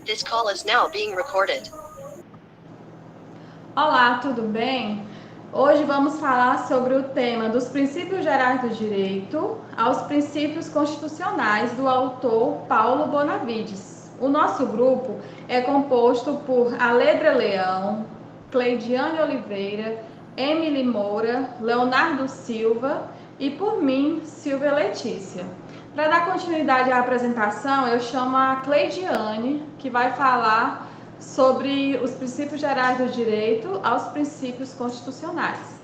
This call is now being recorded. Olá, tudo bem? Hoje vamos falar sobre o tema dos princípios gerais do direito aos princípios constitucionais do autor Paulo Bonavides. O nosso grupo é composto por Aledra Leão, Cleidiane Oliveira, Emily Moura, Leonardo Silva e por mim, Silvia Letícia. Para dar continuidade à apresentação, eu chamo a Cleidiane, que vai falar sobre os princípios gerais do direito aos princípios constitucionais.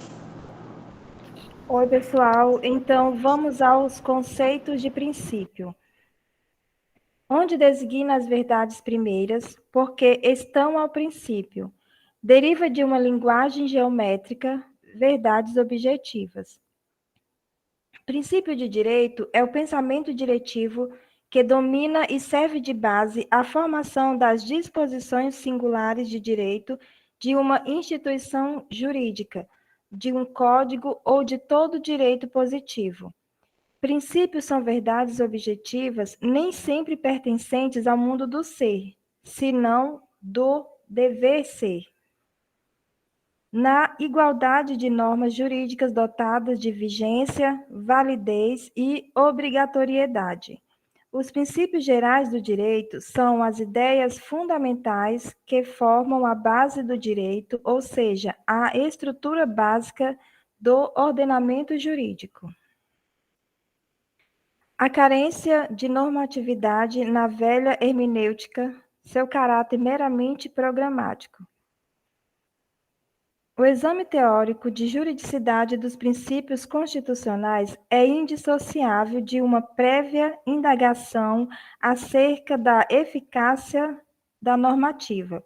Oi, pessoal. Então, vamos aos conceitos de princípio. Onde designa as verdades primeiras, porque estão ao princípio. Deriva de uma linguagem geométrica, verdades objetivas. Princípio de direito é o pensamento diretivo que domina e serve de base à formação das disposições singulares de direito de uma instituição jurídica, de um código ou de todo direito positivo. Princípios são verdades objetivas nem sempre pertencentes ao mundo do ser, senão do dever ser. Na igualdade de normas jurídicas dotadas de vigência, validez e obrigatoriedade. Os princípios gerais do direito são as ideias fundamentais que formam a base do direito, ou seja, a estrutura básica do ordenamento jurídico. A carência de normatividade na velha hermenêutica, seu caráter meramente programático. O exame teórico de juridicidade dos princípios constitucionais é indissociável de uma prévia indagação acerca da eficácia da normativa.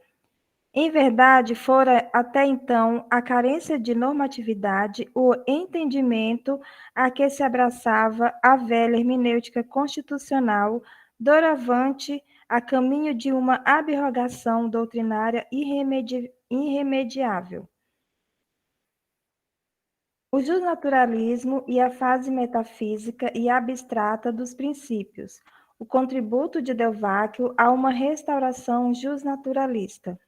Em verdade, fora até então a carência de normatividade, o entendimento a que se abraçava a velha hermenêutica constitucional, doravante a caminho de uma abrogação doutrinária irremediável. O justnaturalismo e a fase metafísica e abstrata dos princípios, o contributo de Delvacchio a uma restauração justnaturalista.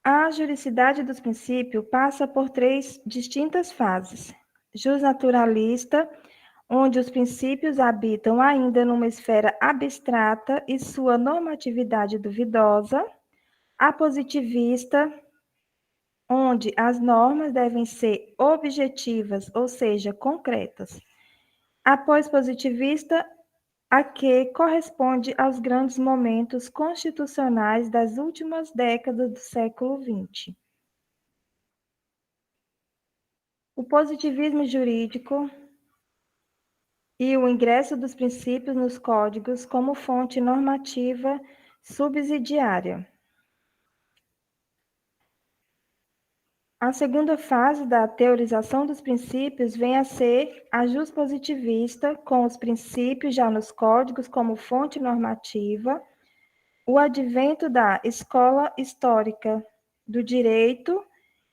A juridicidade dos princípios passa por três distintas fases. Justnaturalista, onde os princípios habitam ainda numa esfera abstrata e sua normatividade duvidosa. A positivista, onde as normas devem ser objetivas, ou seja, concretas. A pós-positivista, a que corresponde aos grandes momentos constitucionais das últimas décadas do século XX. O positivismo jurídico e o ingresso dos princípios nos códigos como fonte normativa subsidiária. A segunda fase da teorização dos princípios vem a ser a justpositivista, com os princípios já nos códigos como fonte normativa. O advento da escola histórica do direito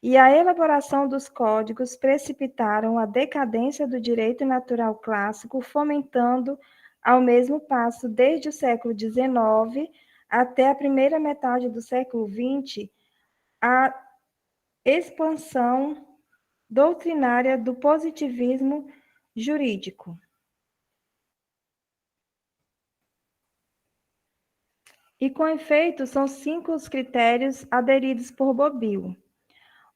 e a elaboração dos códigos precipitaram a decadência do direito natural clássico, fomentando, ao mesmo passo, desde o século XIX até a primeira metade do século XX, a expansão doutrinária do positivismo jurídico. E, com efeito, são 5 os critérios aderidos por Bobbio.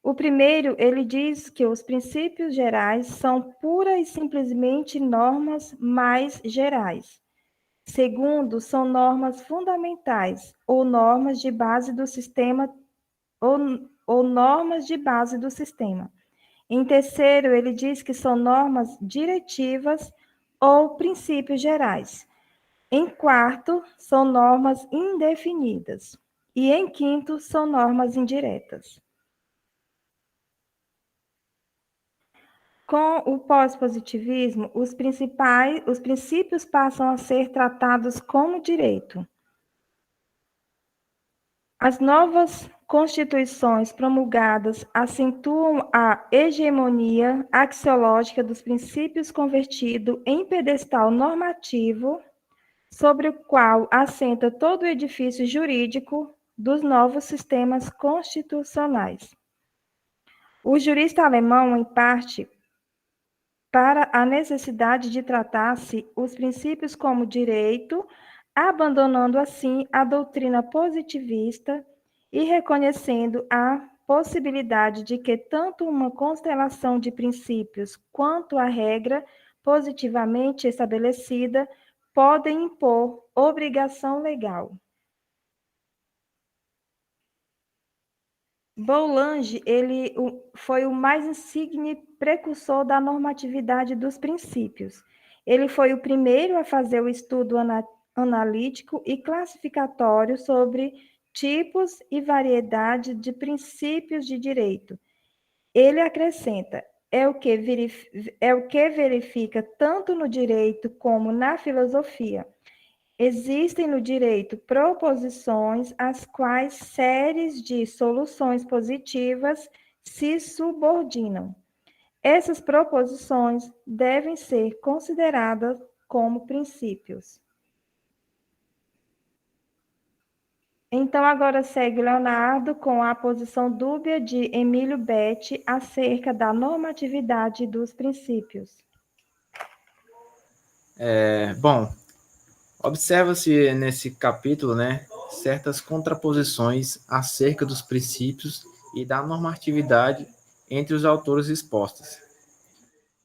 O primeiro, ele diz que os princípios gerais são pura e simplesmente normas mais gerais. Segundo, são normas fundamentais ou normas de base do sistema ou normas de base do sistema. Em terceiro, ele diz que são normas diretivas ou princípios gerais. Em quarto, são normas indefinidas. E em quinto, são normas indiretas. Com o pós-positivismo, os princípios passam a ser tratados como direito. As novas constituições promulgadas acentuam a hegemonia axiológica dos princípios convertido em pedestal normativo sobre o qual assenta todo o edifício jurídico dos novos sistemas constitucionais. O jurista alemão, em parte, para a necessidade de tratar-se os princípios como direito, abandonando assim a doutrina positivista e reconhecendo a possibilidade de que tanto uma constelação de princípios quanto a regra positivamente estabelecida podem impor obrigação legal. Bourlange foi o mais insigne precursor da normatividade dos princípios. Ele foi o primeiro a fazer o estudo analítico e classificatório sobre tipos e variedade de princípios de direito. Ele acrescenta, é o que verifica tanto no direito como na filosofia. Existem no direito proposições às quais séries de soluções positivas se subordinam. Essas proposições devem ser consideradas como princípios. Então, agora segue Leonardo com a posição dúbia de Emílio Betti acerca da normatividade dos princípios. Bom, observa-se nesse capítulo, né, certas contraposições acerca dos princípios e da normatividade entre os autores expostos.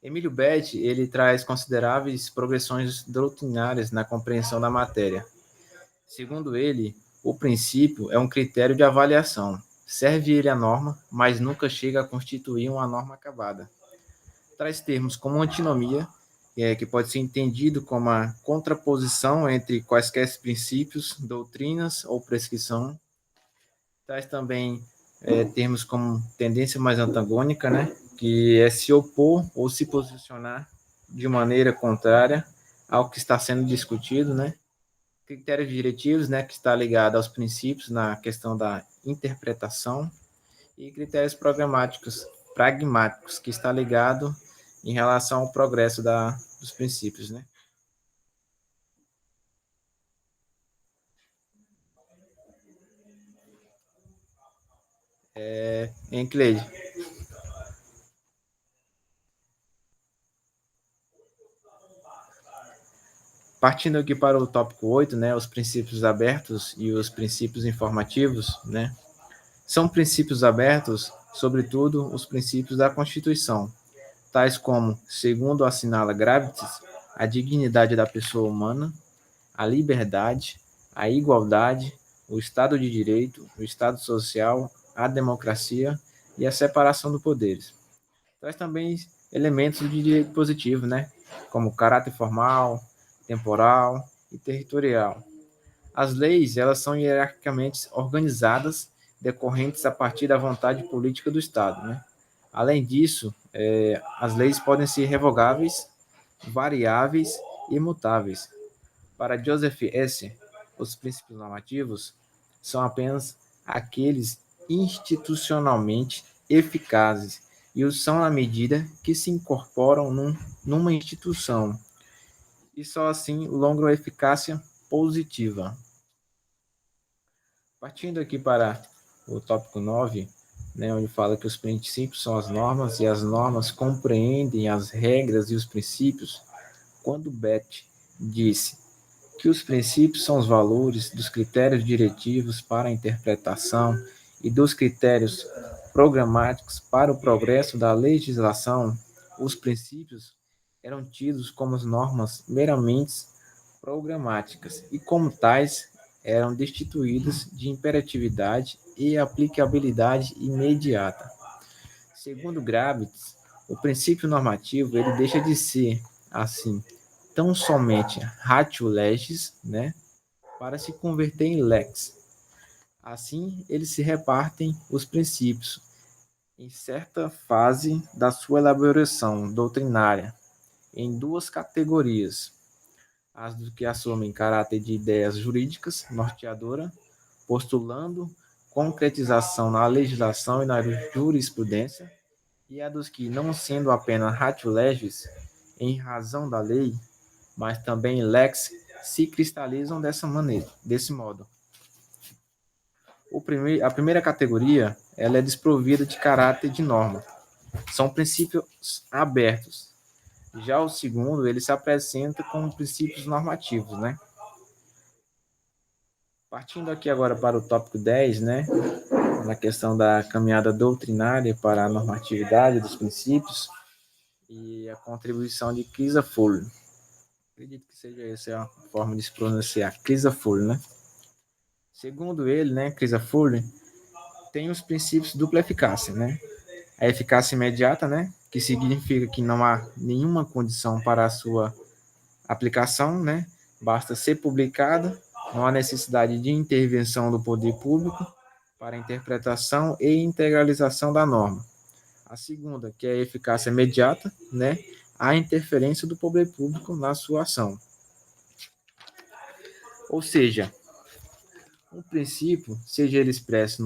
Emílio Betti, ele traz consideráveis progressões doutrinárias na compreensão da matéria. Segundo ele, o princípio é um critério de avaliação. Serve ele a norma, mas nunca chega a constituir uma norma acabada. Traz termos como antinomia, que pode ser entendido como a contraposição entre quaisquer princípios, doutrinas ou prescrição. Traz também termos como tendência mais antagônica, né, que é se opor ou se posicionar de maneira contrária ao que está sendo discutido, né. Critérios diretivos, né, que está ligado aos princípios na questão da interpretação, e critérios pragmáticos, que está ligado em relação ao progresso dos princípios, né? Em Cleide. Partindo aqui para o tópico 8, né, os princípios abertos e os princípios informativos, né? São princípios abertos, sobretudo, os princípios da Constituição, tais como, segundo assinala Gravitas, a dignidade da pessoa humana, a liberdade, a igualdade, o Estado de Direito, o Estado Social, a democracia e a separação dos poderes. Traz também elementos de direito positivo, né? Como caráter formal, temporal e territorial. As leis, elas são hierarquicamente organizadas, decorrentes a partir da vontade política do Estado, né? Além disso, as leis podem ser revogáveis, variáveis e mutáveis. Para Joseph S., os princípios normativos são apenas aqueles institucionalmente eficazes e o são na medida que se incorporam numa instituição e só assim logram eficácia positiva. Partindo aqui para o tópico 9, né, onde fala que os princípios são as normas e as normas compreendem as regras e os princípios, quando Betti disse que os princípios são os valores dos critérios diretivos para a interpretação e dos critérios programáticos para o progresso da legislação, os princípios eram tidos como normas meramente programáticas e, como tais, eram destituídos de imperatividade e aplicabilidade imediata. Segundo Gravitas, o princípio normativo ele deixa de ser, assim, tão somente ratio legis, né, para se converter em lex. Assim, eles se repartem os princípios em certa fase da sua elaboração doutrinária em duas categorias: as do que assumem caráter de ideias jurídicas norteadora, postulando concretização na legislação e na jurisprudência, e a dos que, não sendo apenas ratio legis, em razão da lei, mas também lex se cristalizam desse modo. A primeira categoria, ela é desprovida de caráter de norma. São princípios abertos. Já o segundo, ele se apresenta como princípios normativos, né? Partindo aqui agora para o tópico 10, né? Na questão da caminhada doutrinária para a normatividade dos princípios e a contribuição de Crisafullo. Acredito que seja essa a forma de se pronunciar, Crisafullo, né? Segundo ele, né, Crisafullo, tem os princípios de dupla eficácia, né? A eficácia imediata, né, que significa que não há nenhuma condição para a sua aplicação, né? Basta ser publicada, não há necessidade de intervenção do poder público para a interpretação e integralização da norma. A segunda, que é a eficácia imediata, né? A interferência do poder público na sua ação. Ou seja, um princípio, seja ele expresso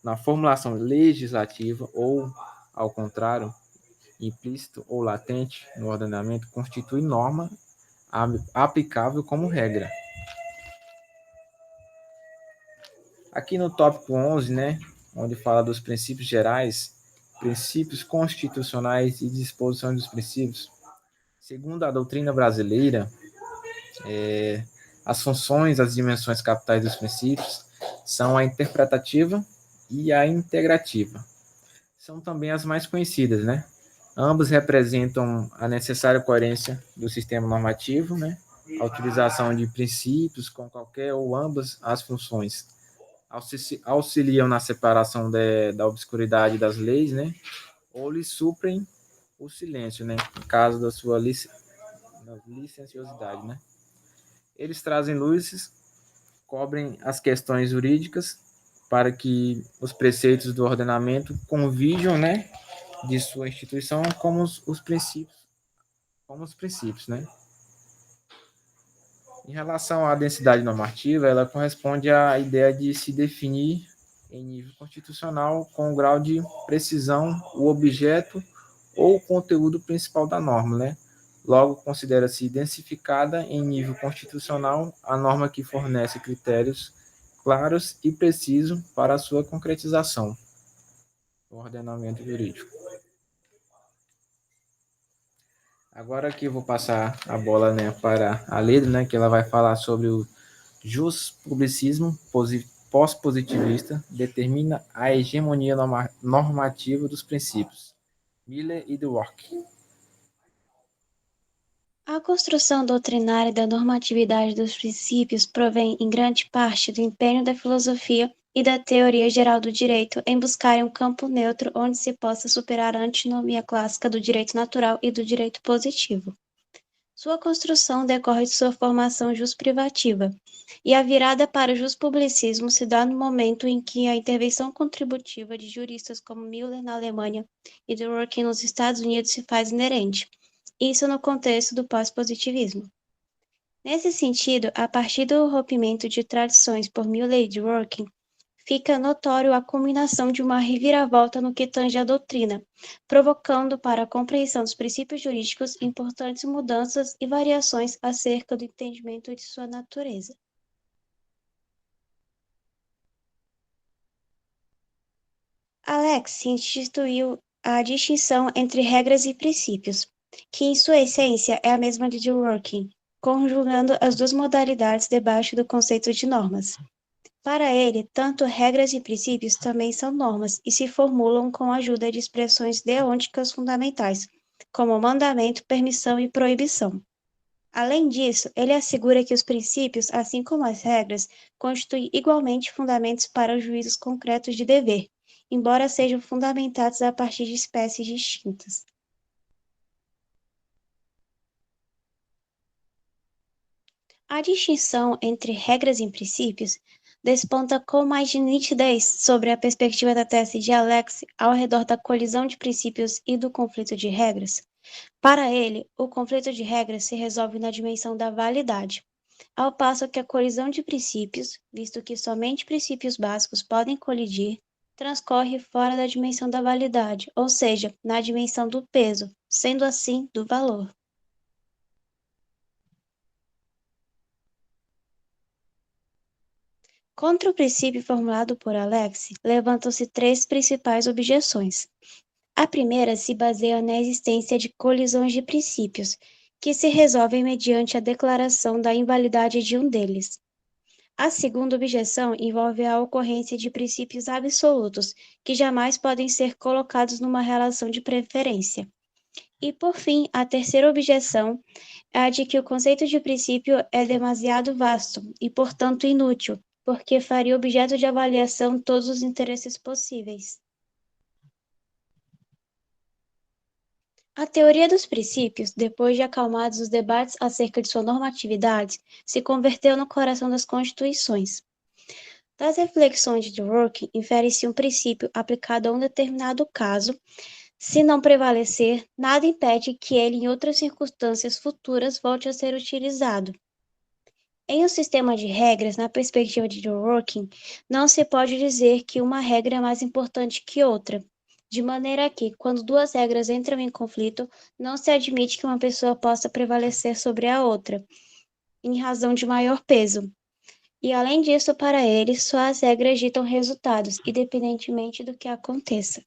na formulação legislativa ou, ao contrário, implícito ou latente no ordenamento, constitui norma aplicável como regra. Aqui no tópico 11, né, onde fala dos princípios gerais, princípios constitucionais e disposições dos princípios, segundo a doutrina brasileira, as funções, as dimensões capitais dos princípios são a interpretativa e a integrativa. São também as mais conhecidas, né? Ambos representam a necessária coerência do sistema normativo, né? A utilização de princípios com qualquer ou ambas as funções auxiliam na separação da obscuridade das leis, né? Ou lhe suprem o silêncio, né? No caso da sua licenciosidade, né? Eles trazem luzes, cobrem as questões jurídicas para que os preceitos do ordenamento convijam, né, de sua instituição como os princípios, né? Em relação à densidade normativa, ela corresponde à ideia de se definir em nível constitucional com o grau de precisão o objeto ou o conteúdo principal da norma, né? Logo, considera-se densificada em nível constitucional a norma que fornece critérios claros e precisos para a sua concretização no ordenamento jurídico. Agora aqui eu vou passar a bola, né, para a Leda, né, que ela vai falar sobre o justpublicismo pós-positivista, determina a hegemonia normativa dos princípios. Miller e Dworkin. A construção doutrinária da normatividade dos princípios provém, em grande parte, do empenho da filosofia e da teoria geral do direito em buscarem um campo neutro onde se possa superar a antinomia clássica do direito natural e do direito positivo. Sua construção decorre de sua formação jusprivativa, e a virada para o juspublicismo se dá no momento em que a intervenção contributiva de juristas como Miller na Alemanha e Dworkin nos Estados Unidos se faz inerente, isso no contexto do pós-positivismo. Nesse sentido, a partir do rompimento de tradições por Miller e Dworkin, fica notório a culminação de uma reviravolta no que tange à doutrina, provocando para a compreensão dos princípios jurídicos importantes mudanças e variações acerca do entendimento de sua natureza. Alex instituiu a distinção entre regras e princípios, que em sua essência é a mesma de Dworkin, conjugando as duas modalidades debaixo do conceito de normas. Para ele, tanto regras e princípios também são normas e se formulam com a ajuda de expressões deônticas fundamentais, como mandamento, permissão e proibição. Além disso, ele assegura que os princípios, assim como as regras, constituem igualmente fundamentos para os juízos concretos de dever, embora sejam fundamentados a partir de espécies distintas. A distinção entre regras e princípios desponta com mais nitidez sobre a perspectiva da tese de Alex ao redor da colisão de princípios e do conflito de regras. Para ele, o conflito de regras se resolve na dimensão da validade, ao passo que a colisão de princípios, visto que somente princípios básicos podem colidir, transcorre fora da dimensão da validade, ou seja, na dimensão do peso, sendo assim, do valor. Contra o princípio formulado por Alex, levantam-se 3 principais objeções. A primeira se baseia na existência de colisões de princípios, que se resolvem mediante a declaração da invalidade de um deles. A segunda objeção envolve a ocorrência de princípios absolutos, que jamais podem ser colocados numa relação de preferência. E, por fim, a terceira objeção é a de que o conceito de princípio é demasiado vasto e, portanto, inútil, porque faria objeto de avaliação todos os interesses possíveis. A teoria dos princípios, depois de acalmados os debates acerca de sua normatividade, se converteu no coração das constituições. Das reflexões de Dworkin, infere-se um princípio aplicado a um determinado caso. Se não prevalecer, nada impede que ele, em outras circunstâncias futuras, volte a ser utilizado. Em um sistema de regras, na perspectiva de Dworkin, não se pode dizer que uma regra é mais importante que outra, de maneira que, quando duas regras entram em conflito, não se admite que uma pessoa possa prevalecer sobre a outra, em razão de maior peso. E, além disso, para ele, só as regras ditam resultados, independentemente do que aconteça.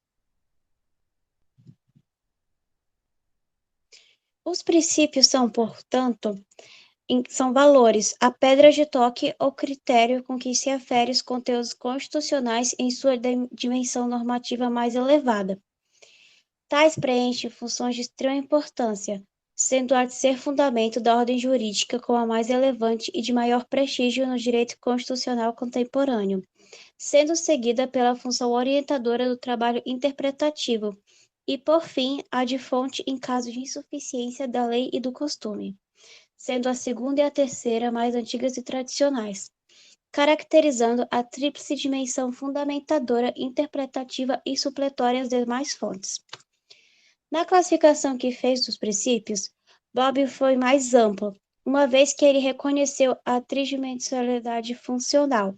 Os princípios são, portanto, são valores, a pedra de toque ou critério com que se afere os conteúdos constitucionais em sua dimensão normativa mais elevada. Tais preenchem funções de extrema importância, sendo a de ser fundamento da ordem jurídica como a mais relevante e de maior prestígio no direito constitucional contemporâneo, sendo seguida pela função orientadora do trabalho interpretativo e, por fim, a de fonte em caso de insuficiência da lei e do costume, sendo a segunda e a terceira mais antigas e tradicionais, caracterizando a tríplice dimensão fundamentadora, interpretativa e supletória às demais fontes. Na classificação que fez dos princípios, Bobbio foi mais amplo, uma vez que ele reconheceu a tridimensionalidade funcional,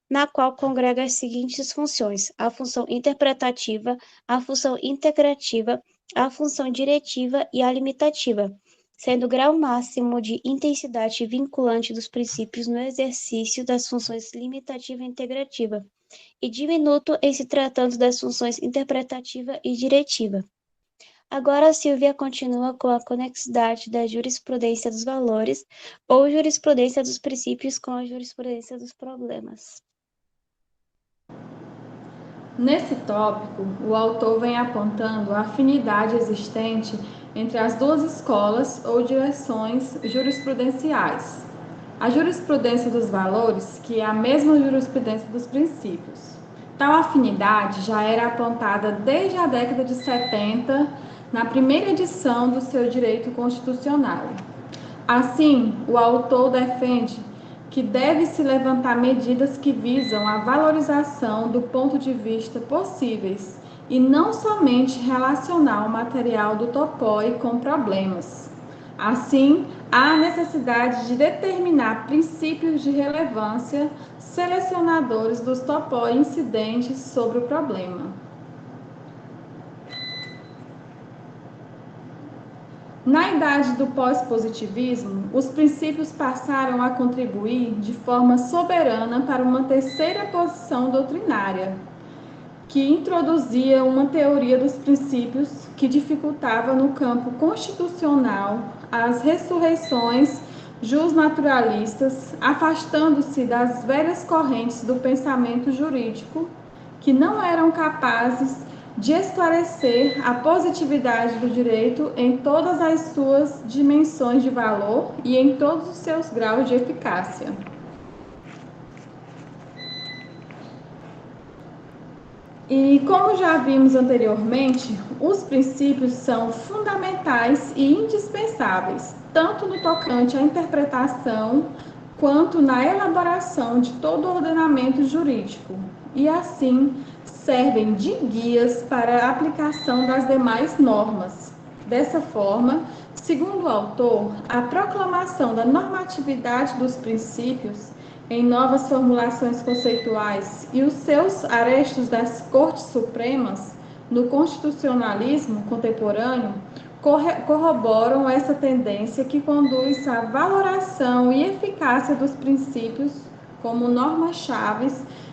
na qual congrega as seguintes funções: a função interpretativa, a função integrativa, a função diretiva e a limitativa, sendo o grau máximo de intensidade vinculante dos princípios no exercício das funções limitativa e integrativa, e diminuto em se tratando das funções interpretativa e diretiva. Agora, a Silvia continua com a conexidade da jurisprudência dos valores ou jurisprudência dos princípios com a jurisprudência dos problemas. Nesse tópico, o autor vem apontando a afinidade existente entre as duas escolas ou direções jurisprudenciais. A jurisprudência dos valores, que é a mesma jurisprudência dos princípios. Tal afinidade já era apontada desde a década de 70, na primeira edição do seu Direito Constitucional. Assim, o autor defende que deve-se levantar medidas que visam a valorização do ponto de vista possíveis e não somente relacionar o material do topoi com problemas. Assim, há necessidade de determinar princípios de relevância selecionadores dos topoi incidentes sobre o problema. Na idade do pós-positivismo, os princípios passaram a contribuir de forma soberana para uma terceira posição doutrinária, que introduzia uma teoria dos princípios que dificultava no campo constitucional as ressurreições justnaturalistas, afastando-se das velhas correntes do pensamento jurídico, que não eram capazes de esclarecer a positividade do direito em todas as suas dimensões de valor e em todos os seus graus de eficácia. E como já vimos anteriormente, os princípios são fundamentais e indispensáveis, tanto no tocante à interpretação, quanto na elaboração de todo o ordenamento jurídico, e assim servem de guias para a aplicação das demais normas. Dessa forma, segundo o autor, a proclamação da normatividade dos princípios em novas formulações conceituais e os seus arestos das Cortes Supremas no constitucionalismo contemporâneo corroboram essa tendência que conduz à valoração e eficácia dos princípios como normas-chave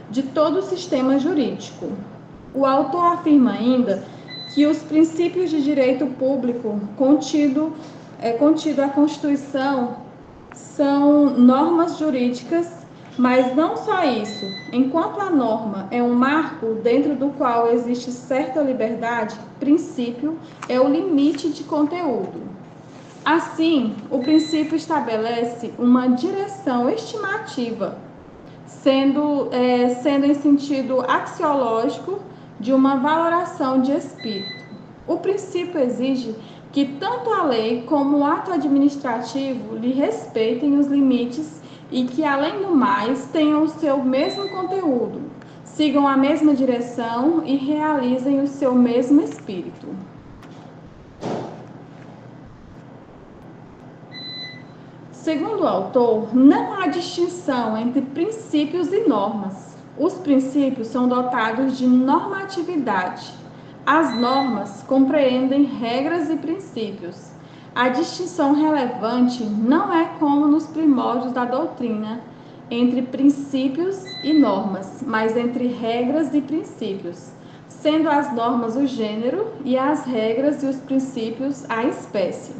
de todo o sistema jurídico. O autor afirma ainda que os princípios de direito público contido à Constituição são normas jurídicas, mas não só isso. Enquanto a norma é um marco dentro do qual existe certa liberdade, princípio é o limite de conteúdo. Assim, o princípio estabelece uma direção estimativa, sendo em sentido axiológico de uma valoração de espírito. O princípio exige que tanto a lei como o ato administrativo lhe respeitem os limites e que, além do mais, tenham o seu mesmo conteúdo, sigam a mesma direção e realizem o seu mesmo espírito. Segundo o autor, não há distinção entre princípios e normas. Os princípios são dotados de normatividade. As normas compreendem regras e princípios. A distinção relevante não é como nos primórdios da doutrina, entre princípios e normas, mas entre regras e princípios, sendo as normas o gênero e as regras e os princípios a espécie.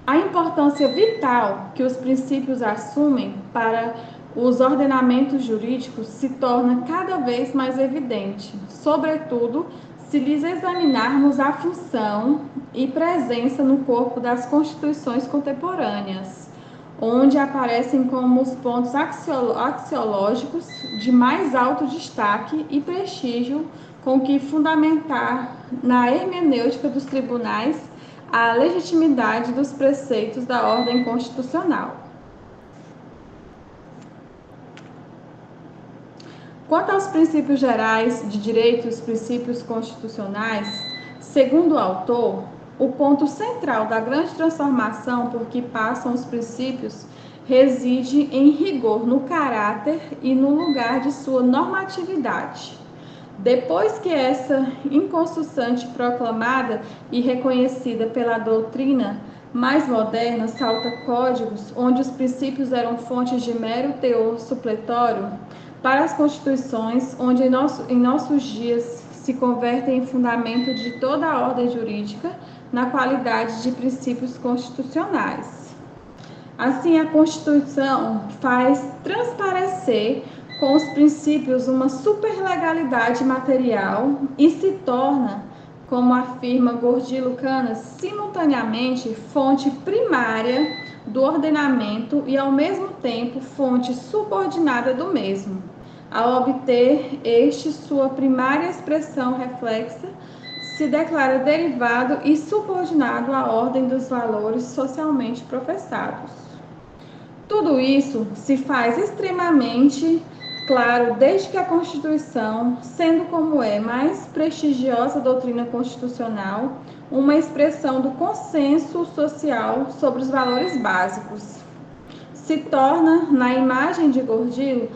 A importância vital que os princípios assumem para os ordenamentos jurídicos se torna cada vez mais evidente, sobretudo se lhes examinarmos a função e presença no corpo das constituições contemporâneas, onde aparecem como os pontos axiológicos de mais alto destaque e prestígio com que fundamentar na hermenêutica dos tribunais a legitimidade dos preceitos da ordem constitucional. Quanto aos princípios gerais de direito e os princípios constitucionais, segundo o autor, o ponto central da grande transformação por que passam os princípios reside em rigor no caráter e no lugar de sua normatividade. Depois que essa inconstante proclamada e reconhecida pela doutrina mais moderna salta códigos onde os princípios eram fontes de mero teor supletório, para as constituições, onde em nossos dias se convertem em fundamento de toda a ordem jurídica na qualidade de princípios constitucionais. Assim, a Constituição faz transparecer com os princípios uma superlegalidade material e se torna, como afirma Gordillo Canas, simultaneamente fonte primária do ordenamento e, ao mesmo tempo, fonte subordinada do mesmo. Ao obter este sua primária expressão reflexa, se declara derivado e subordinado à ordem dos valores socialmente professados. Tudo isso se faz extremamente claro desde que a Constituição, sendo como é mais prestigiosa doutrina constitucional, uma expressão do consenso social sobre os valores básicos, se torna, na imagem de Gordillo,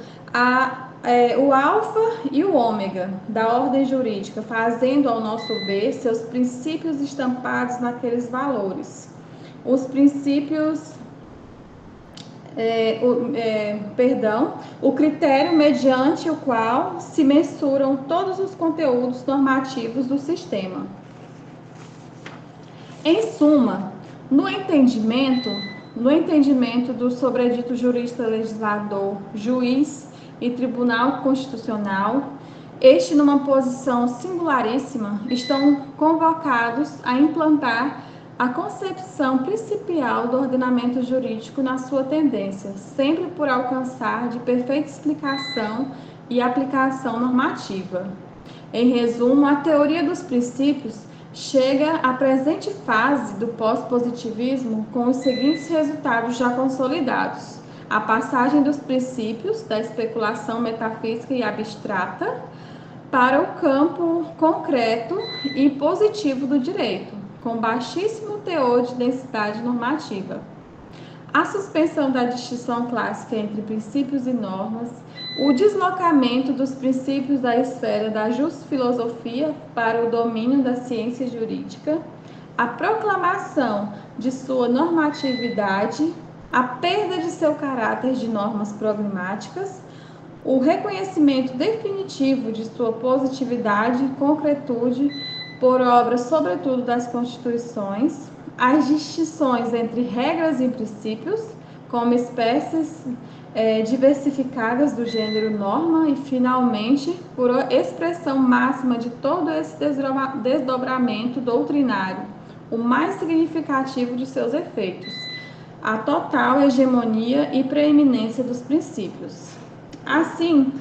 o alfa e o ômega da ordem jurídica, fazendo, ao nosso ver, seus princípios estampados naqueles valores. Os princípios o critério mediante o qual se mensuram todos os conteúdos normativos do sistema. Em suma, no entendimento do sobredito jurista legislador, juiz e tribunal constitucional, este, numa posição singularíssima, estão convocados a implantar a concepção principal do ordenamento jurídico na sua tendência, sempre por alcançar de perfeita explicação e aplicação normativa. Em resumo, a teoria dos princípios chega à presente fase do pós-positivismo com os seguintes resultados já consolidados: a passagem dos princípios da especulação metafísica e abstrata para o campo concreto e positivo do direito, com baixíssimo teor de densidade normativa. A suspensão da distinção clássica entre princípios e normas, o deslocamento dos princípios da esfera da jusfilosofia para o domínio da ciência jurídica, a proclamação de sua normatividade, a perda de seu caráter de normas programáticas, o reconhecimento definitivo de sua positividade e concretude por obra, sobretudo, das Constituições, as distinções entre regras e princípios, como espécies diversificadas do gênero norma e, finalmente, por expressão máxima de todo esse desdobramento doutrinário, o mais significativo de seus efeitos, a total hegemonia e preeminência dos princípios. Assim,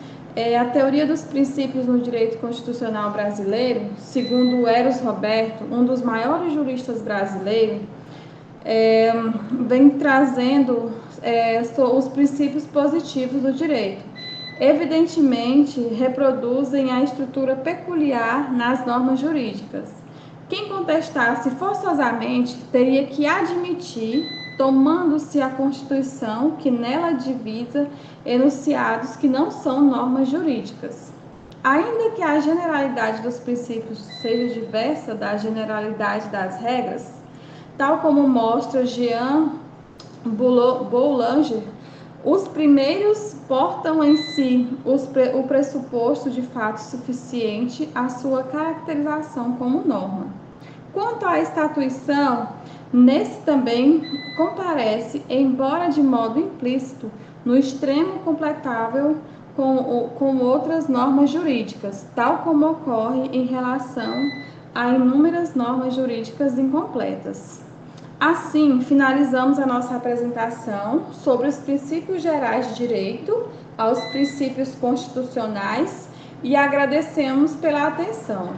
a teoria dos princípios no direito constitucional brasileiro, segundo Eros Roberto, um dos maiores juristas brasileiros, vem trazendo os princípios positivos do direito. Evidentemente, reproduzem a estrutura peculiar nas normas jurídicas. Quem contestasse forçosamente teria que admitir, tomando-se a Constituição, que nela divisa enunciados que não são normas jurídicas. Ainda que a generalidade dos princípios seja diversa da generalidade das regras, tal como mostra Jean Boulanger, os primeiros portam em si o pressuposto de fato suficiente à sua caracterização como norma. Quanto à estatuição, nesse também comparece, embora de modo implícito, no extremo completável com outras normas jurídicas, tal como ocorre em relação a inúmeras normas jurídicas incompletas. Assim, finalizamos a nossa apresentação sobre os princípios gerais de direito, aos princípios constitucionais, e agradecemos pela atenção.